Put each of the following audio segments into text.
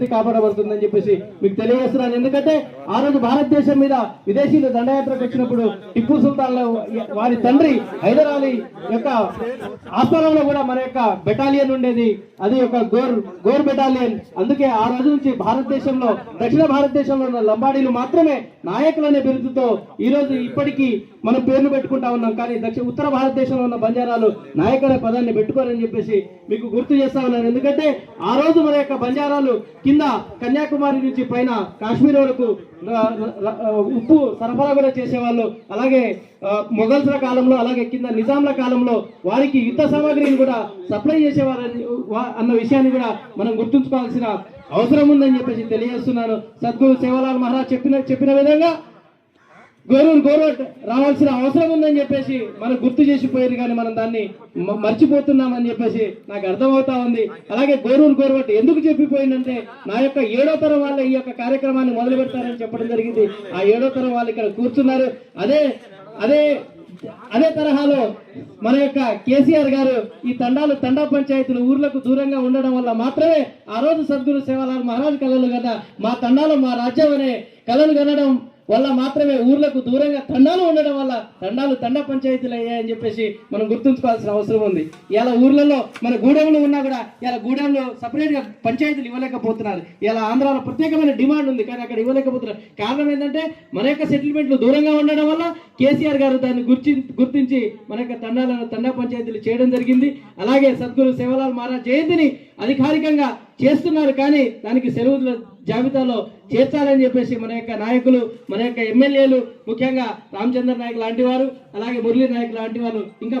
సంస్కృతి కాపాడబడుతుందని చెప్పేసి మీకు తెలియజేస్తున్నాను. ఎందుకంటే ఆ రోజు భారతదేశం మీద విదేశీయులు దండయాత్రకు వచ్చినప్పుడు టిప్పు సుల్తాన్ వారి తండ్రి హైదర్ అలీ యొక్క ఆస్థానంలో కూడా మన యొక్క బెటాలియన్ ఉండేది. అది ఒక గోర్ బెటాలియన్. అందుకే ఆ రోజు నుంచి భారతదేశంలో దక్షిణ భారతదేశంలో ఉన్న లంబాడీలు మాత్రమే నాయకులనే బిరుదుతో ఈ రోజు ఇప్పటికీ మనం పేర్లు పెట్టుకుంటా ఉన్నాం. కానీ ఉత్తర భారతదేశంలో ఉన్న బంజారాలు నాయక్ అనే పదాన్ని పెట్టుకోరని చెప్పేసి మీకు గుర్తు చేస్తా ఉన్నాను. ఎందుకంటే ఆ రోజు మన యొక్క బంజారాలు కింద కన్యాకుమారి నుంచి పైన కాశ్మీర్ వరకు ఉప్పు సరఫరా కూడా చేసేవాళ్ళు. అలాగే మొఘల్స్ల కాలంలో అలాగే కింద నిజాంల కాలంలో వారికి యుద్ధ సామాగ్రిని కూడా సప్లై చేసేవారని అన్న విషయాన్ని కూడా మనం గుర్తుంచుకోవాల్సిన అవసరం ఉందని చెప్పేసి తెలియజేస్తున్నాను. సద్గురు సేవాలాల్ మహారాజ్ చెప్పిన విధంగా గోరూట్ రావాల్సిన అవసరం ఉందని చెప్పేసి మనం గుర్తు చేసిపోయారు, కానీ మనం దాన్ని మర్చిపోతున్నామని చెప్పేసి నాకు అర్థమవుతా ఉంది. అలాగే గోరూట్ ఎందుకు చెప్పిపోయిందంటే నా యొక్క 7వ తరం వాళ్ళే ఈ యొక్క కార్యక్రమాన్ని మొదలు పెడతారని చెప్పడం జరిగింది. ఆ 7వ తరం వాళ్ళు ఇక్కడ కూర్చున్నారు. అదే తరహాలో మన యొక్క కేసీఆర్ గారు ఈ తండా పంచాయతీలు ఊర్లకు దూరంగా ఉండడం వల్ల మాత్రమే ఆ రోజు సద్గురు సేవాలాల్ మహారాజ్ కళలు కదా మా తండాలు మా రాజ్యం అనే కళలు కనడం వల్ల మాత్రమే ఊర్లకు దూరంగా తండాలు ఉండడం వల్ల తండా పంచాయతీలు అయ్యాయని చెప్పేసి మనం గుర్తుంచుకోవాల్సిన అవసరం ఉంది. ఇలా ఊర్లలో మన గూడెంలు ఉన్నా కూడా ఇలా గూడెంలో సపరేట్ గా పంచాయతీలు ఇవ్వలేకపోతున్నారు. ఇలా ఆంధ్రాలో ప్రత్యేకమైన డిమాండ్ ఉంది, కానీ అక్కడ ఇవ్వలేకపోతున్నారు. కారణం ఏంటంటే మన యొక్క సెటిల్మెంట్లు దూరంగా ఉండడం వల్ల కేసీఆర్ గారు దాన్ని గుర్తించి మన యొక్క తండా పంచాయతీలు చేయడం జరిగింది. అలాగే సద్గురు సేవాలాల్ మహారాజ్ జయంతిని అధికారికంగా చేస్తున్నారు, కానీ దానికి సెలవుల జాబితాలో చేర్చాలని చెప్పేసి మన యొక్క నాయకులు మన యొక్క ఎమ్మెల్యేలు ముఖ్యంగా రామచంద్ర నాయక్ లాంటి వారు అలాగే మురళీ నాయక్ లాంటి వారు ఇంకా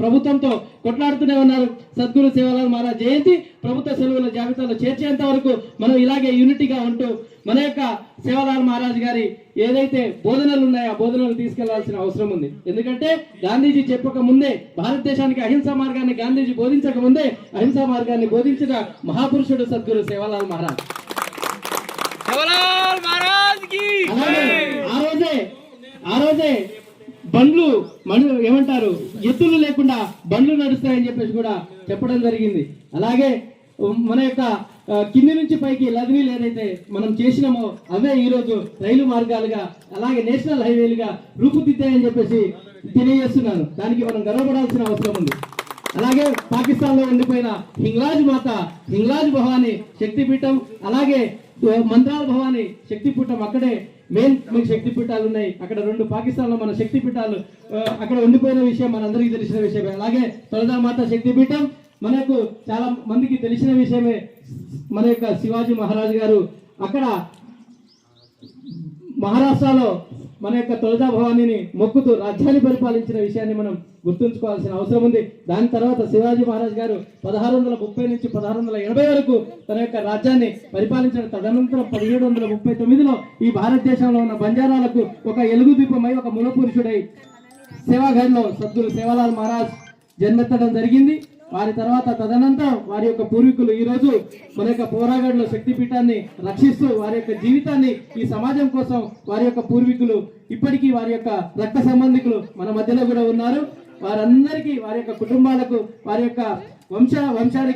ప్రభుత్వంతో కొట్లాడుతూనే ఉన్నారు. సద్గురు సేవాలాల్ మహారాజ్ జయంతి ప్రభుత్వ సెలవుల జాబితాలో చేర్చేంత వరకు మనం ఇలాగే యూనిటీగా ఉంటూ మన యొక్క సేవాలాల్ మహారాజ్ గారి ఏదైతే బోధనలు ఉన్నాయో ఆ బోధనలు తీసుకెళ్లాల్సిన అవసరం ఉంది. ఎందుకంటే గాంధీజీ చెప్పక ముందే భారతదేశానికి అహింసా మార్గాన్ని గాంధీజీ బోధించక ముందే అహింసా మార్గాన్ని బోధించిన మహాపురుషుడు సద్గురు సేవాలాల్ మహారాజ్. ఆ రోజే బండ్లు ఏమంటారు ఎత్తులు లేకుండా బండ్లు నడుస్తాయని చెప్పేసి కూడా చెప్పడం జరిగింది. అలాగే మన యొక్క కింది నుంచి పైకి లగ్నీలు ఏదైతే మనం చేసినామో అవే ఈరోజు రైలు మార్గాలుగా అలాగే నేషనల్ హైవేలుగా రూపుదిద్దాయని చెప్పేసి తెలియజేస్తున్నాను. దానికి మనం గర్వపడాల్సిన అవసరం ఉంది. అలాగే పాకిస్తాన్ లో ఉండిపోయిన హింగ్లాజ్ భవానీ శక్తిపీఠం అలాగే మంత్రాల భవానీ శక్తిపీఠం అక్కడే మెయిన్ శక్తిపీఠాలు ఉన్నాయి. అక్కడ 2 పాకిస్తాన్ లో మన శక్తిపీఠాలు అక్కడ ఉండిపోయిన విషయం మనందరికీ తెలిసిన విషయమే. అలాగే తొలదామాత శక్తిపీఠం మనకు చాలా మందికి తెలిసిన విషయమే. మన యొక్క శివాజీ మహారాజ్ గారు అక్కడ మహారాష్ట్రలో మన యొక్క తొలదా భవానీని మొక్కుతూ రాజ్యాన్ని పరిపాలించిన విషయాన్ని మనం గుర్తుంచుకోవాల్సిన అవసరం ఉంది. దాని తర్వాత శివాజీ మహారాజ్ గారు 1630 నుంచి 1680 వరకు తన యొక్క రాజ్యాన్ని పరిపాలించిన తదనంతరం 1739లో ఈ భారతదేశంలో ఉన్న బంజారాలకు ఒక ఎలుగు దీపమై ఒక మూలపురుషుడై సేవాఘర్లో సద్గురు సేవాలాల్ మహారాజ్ జన్మెత్తడం జరిగింది. వారి తర్వాత తదనంతరం వారి యొక్క పూర్వీకులు ఈ రోజు మన యొక్క పోరాగఢ్లో శక్తిపీఠాన్ని రక్షిస్తూ వారి యొక్క జీవితాన్ని ఈ సమాజం కోసం వారి యొక్క పూర్వీకులు ఇప్పటికీ వారి యొక్క రక్త సంబంధికులు మన మధ్యలో కూడా ఉన్నారు. వారందరికీ వారి యొక్క కుటుంబాలకు వారి యొక్క వంశానికి